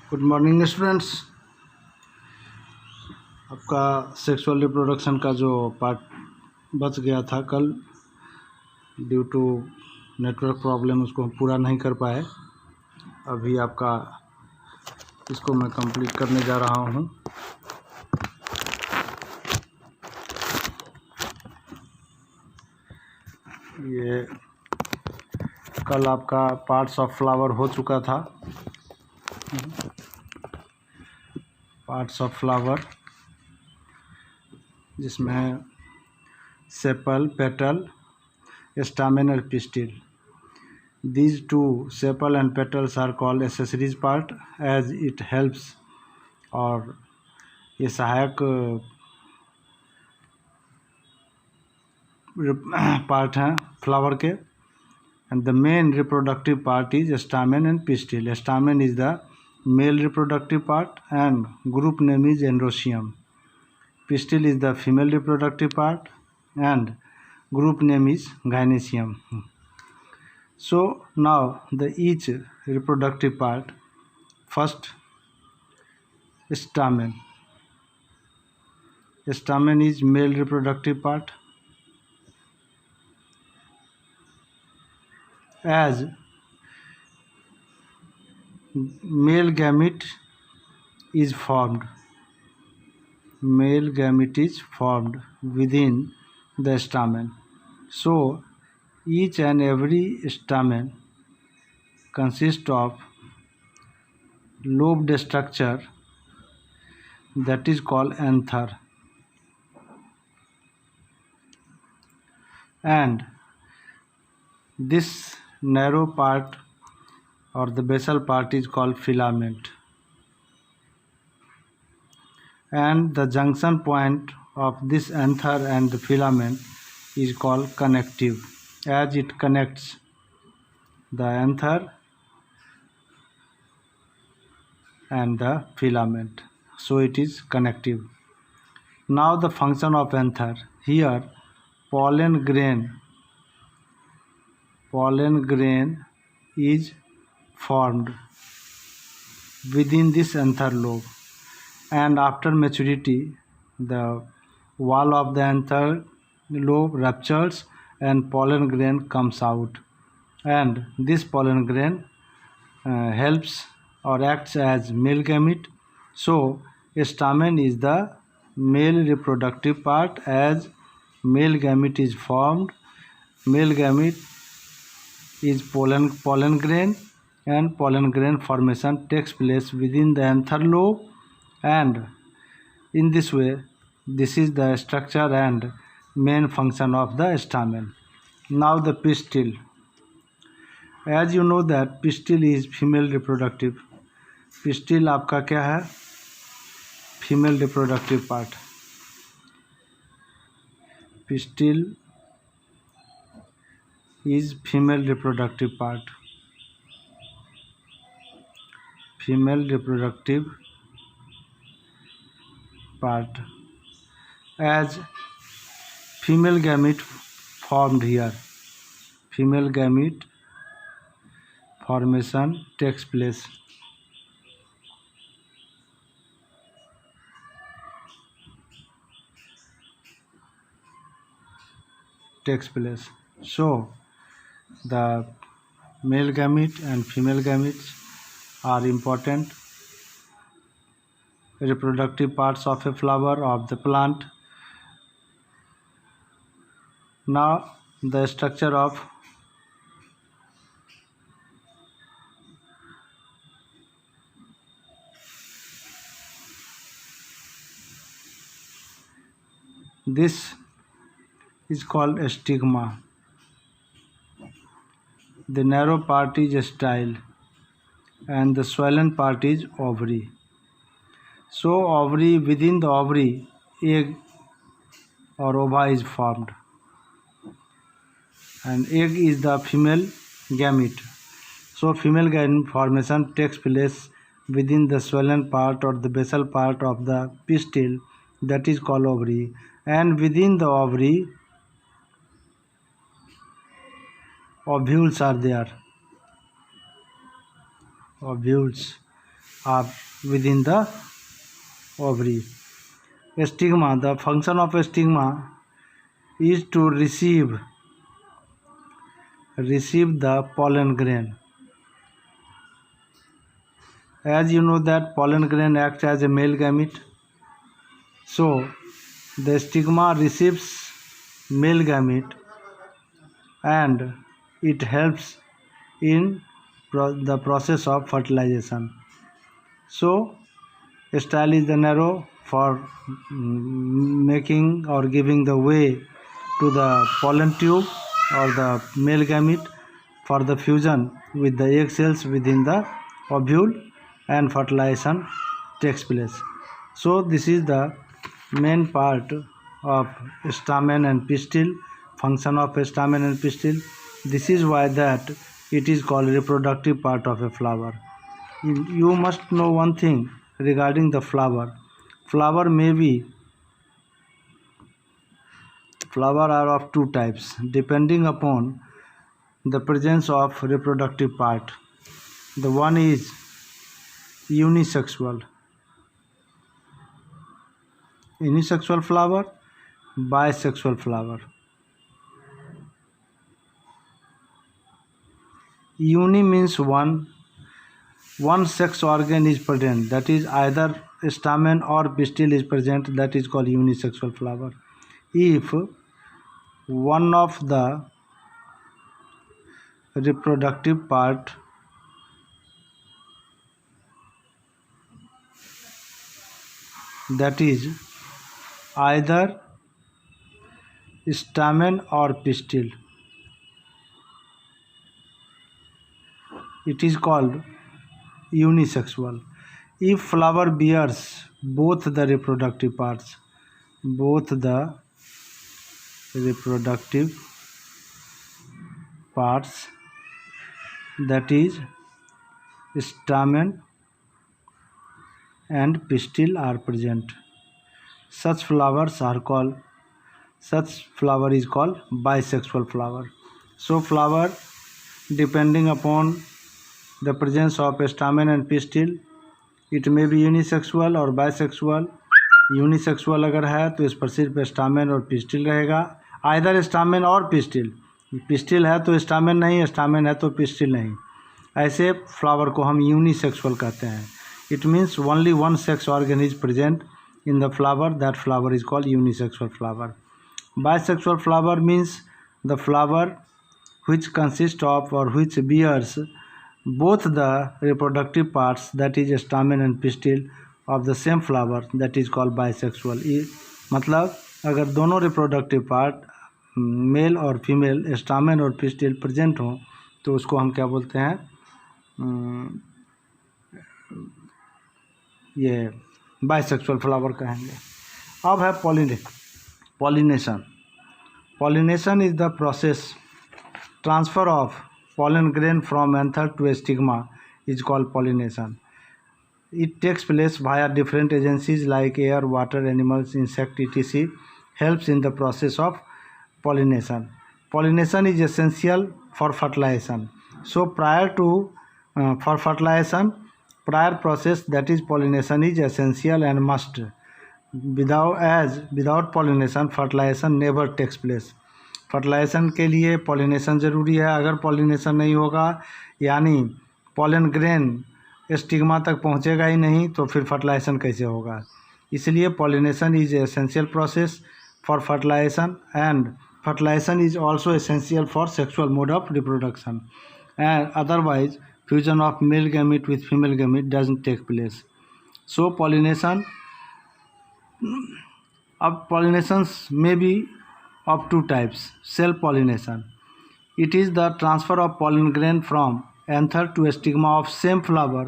Good morning students. आपका sexual reproduction का जो पार्ट बच गया था कल, ड्यू टू नेटवर्क प्रॉब्लम उसको हम पूरा नहीं कर पाए। अभी आपका इसको मैं कंप्लीट करने जा रहा हूँ। ये कल आपका पार्ट्स ऑफ फ्लावर हो चुका था। पार्ट्स ऑफ फ्लावर जिसमें सेपल, पेटल, स्टामेन और pistil. These two, sepal and petals, are called accessories part as it helps, और ये सहायक पार्ट हैं फ्लावर के। And the main reproductive part is stamen and pistil. Stamen is the male reproductive part and group name is androecium. Pistil is the female reproductive part and group name is gynoecium. So now the each reproductive part. First, stamen. Stamen is male reproductive part. As male gamete is formed. Male gamete is formed within the stamen. So each and every stamen consists of lobed structure that is called anther, and this narrow part or the basal part is called filament, and the junction point of this anther and the filament is called connective, as it connects the anther and the filament, so it is connective. Now the function of anther. Here pollen grain is formed within this anther lobe, and after maturity the wall of the anther lobe ruptures and pollen grain comes out, and this pollen grain helps or acts as male gamete. So stamen is the male reproductive part. As male gamete is formed, male gamete is pollen grain, and pollen grain formation takes place within the anther lobe, and in this way this is the structure and main function of the stamen. Now the pistil. As you know that pistil is female reproductive. Pistil आपका क्या है? Female reproductive part. Pistil is female reproductive part. Female reproductive part. As female gamete formed here. Female gamete formation takes place. So the male gamete and female gametes are important reproductive parts of a flower of the plant. Now the structure of this is called a stigma. The narrow part is style and the swollen part is ovary. So ovary, within the ovary egg or ova is formed, and egg is the female gamete. So female gamete formation takes place within the swollen part or the basal part of the pistil, that is called ovary, and within the ovary ovules are there. Ovules. are within the ovary. Stigma, the function of stigma is to receive the pollen grain. As you know that pollen grain acts as a male gamete, so the stigma receives male gamete and it helps in the process of fertilization. So style is the narrow for making or giving the way to the pollen tube or the male gamete for the fusion with the egg cells within the ovule and fertilization takes place. So this is the main part of stamen and pistil, function of stamen and pistil. This is why that it is called reproductive part of a flower. You must know one thing regarding the flower. Flower are of two types depending upon the presence of reproductive part. The one is unisexual flower, bisexual flower. Uni means one sex organ is present, that is either stamen or pistil is present, that is called unisexual flower. If one of the reproductive part that is either stamen or pistil, it is called unisexual. If flower bears both the reproductive parts, that is stamen and pistil are present, such flower is called bisexual flower. So flower depending upon the presence of stamen and pistil, it may be unisexual or bisexual. Unisexual अगर है तो इस पर सिर्फ stamen और pistil रहेगा, either stamen और pistil, pistil है तो स्टामेन नहीं, स्टामेन है तो पिस्टिल नहीं, ऐसे फ्लावर को हम यूनिसेक्सुअल कहते हैं. It means only one sex organ is present in the flower, that flower is called unisexual flower. Bisexual flower means the flower which consists of or which bears both the reproductive parts, that is stamen and pistil of the same flower, that is called bisexual. मतलब अगर दोनों reproductive part mail और female stamen और pistil present हो तो उसको हम क्या बोलते हैं, ये बाइसेक्सुअल फ्लावर कहेंगे. अब है pollination. Pollination is the process, transfer of pollen grain from anther to stigma is called pollination. It takes place via different agencies like air, water, animals, insect, etc. helps in the process of pollination. Pollination is essential for fertilization. So prior to for fertilization, prior process, that is pollination, is essential and must. Without pollination, fertilization never takes place. Fertilization के लिए pollination ज़रूरी है. अगर pollination नहीं होगा यानी pollen grain stigma तक पहुंचेगा ही नहीं तो फिर फर्टिलाइजेशन कैसे होगा. इसलिए pollination is essential process for fertilization and fertilization is also essential for sexual mode of reproduction and otherwise fusion of male gamete with female gamete doesn't take place. So pollination, अब pollinations में be of two types. Self-pollination. It is the transfer of pollen grain from anther to stigma of same flower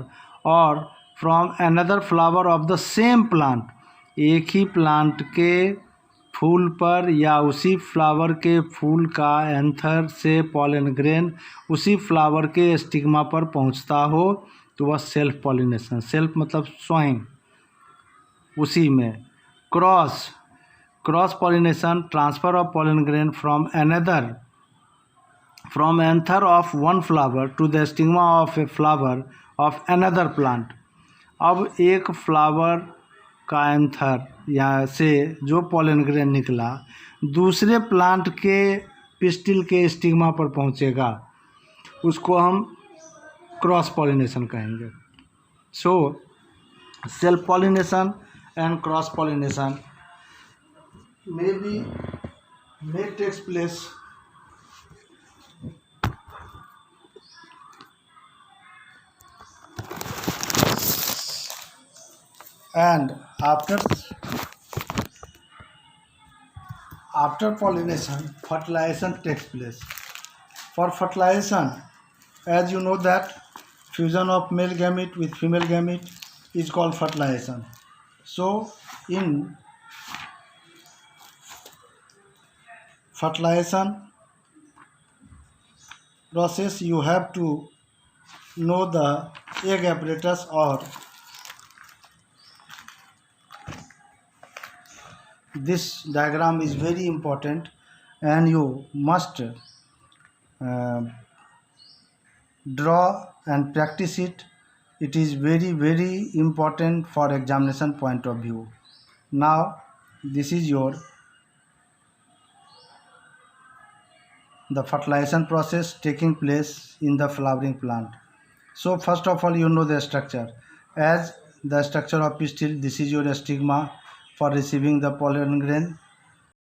or from another flower of the same plant. एक ही plant के फूल पर या उसी flower के फूल का anther से pollen grain उसी flower के स्टिग्मा पर पहुंचता हो तो वह सेल्फ पॉलिनेशन. सेल्फ मतलब स्वयं, उसी में. Cross pollination, transfer of pollen grain from anther of one flower to the stigma of a flower of another plant. अब एक फ्लावर का एंथर यहाँ से जो पॉलन ग्रेन निकला दूसरे प्लांट के पिस्टिल के स्टिग्मा पर पहुँचेगा, उसको हम क्रॉस पॉलिनेशन कहेंगे। So self pollination and cross pollination may takes place and after pollination fertilization takes place. For fertilization, as you know that fusion of male gamete with female gamete is called fertilization. So in fertilization process you have to know the egg apparatus, or this diagram is very important and you must draw and practice it. It is very important for examination point of view. Now this is the fertilization process taking place in the flowering plant. So first of all, you know the structure. As the structure of pistil, this is your stigma for receiving the pollen grain.